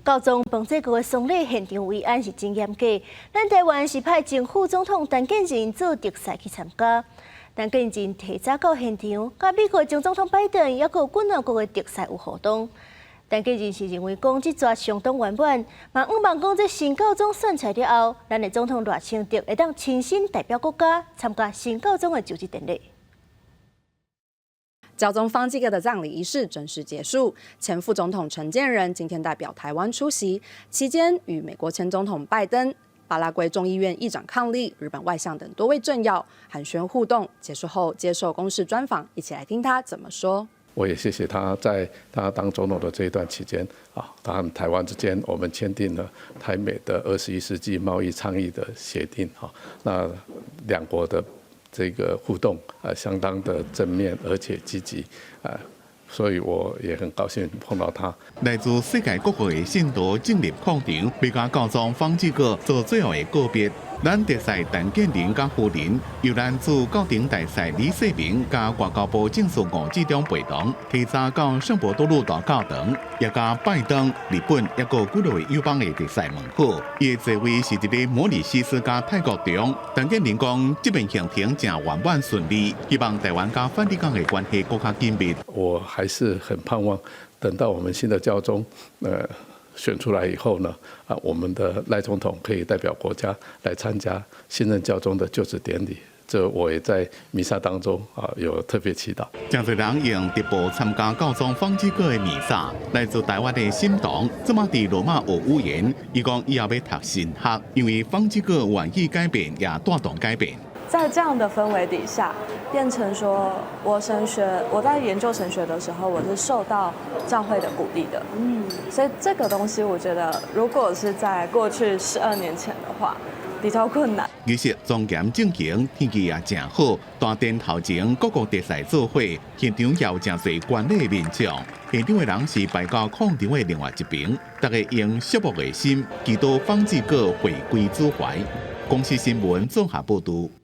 高中彭这个丧礼现场维安是真严格，咱台湾是派前副总统陈建仁做特使去参加。陈建仁提早到现场，甲美国前总统拜登也有军联国的特使有互动。陈建仁是认为讲这抓相当圆满，嘛希望讲这新高中选出来了后，咱的总统赖清德会当亲身代表国家参加新高中的就职典礼。教宗方济各的葬礼仪式正式结束，前副总统陈建仁今天代表台湾出席，期间与美国前总统拜登、巴拉圭众议院议长伉俪、日本外相等多位政要寒暄互动。结束后接受公视专访，一起来听他怎么说。我也谢谢他在他当总统的这一段期间他和台湾之间我们签订了台美的21世纪贸易倡议的协定那两国的这个互动相当的正面而且积极所以我也很高兴碰到他。来自世界各国的信徒进入矿场，为甲教宗方济各做最后的告别。咱特使陈建仁甲夫人，由咱驻教廷大使李世民甲外交部政事吴志忠陪同，提早到圣伯多禄大教堂，也甲拜登、日本也有几位友邦的特使问候。伊的座位是一个摩里西斯加泰国中。陈建仁讲，这边行程正圆满顺利，希望台湾甲梵蒂冈的关系更加紧密。我还是很盼望，等到我们新的教宗选出来以后呢，我们的赖总统可以代表国家来参加新任教宗的就职典礼。这我也在弥撒当中有特别祈祷。真侪人用直播参加教宗方济各的弥撒。来自台湾的心堂，这马伫罗马学语言，伊讲以后要读神学，因为方济各愿意改变，也带动改变。在这样的氛围底下，变成说我在研究神学的时候，我是受到教会的鼓励的。所以这个东西，我觉得如果是在过去12年前的话，比较困难。仪式庄严正行，天气也正好，大殿头前各国特使做伙，现场也有真侪观礼民众。现场的人是摆到矿场的另外一边，大家用肃穆的心，祈祷方济各回归祖怀。公视新闻综合报道。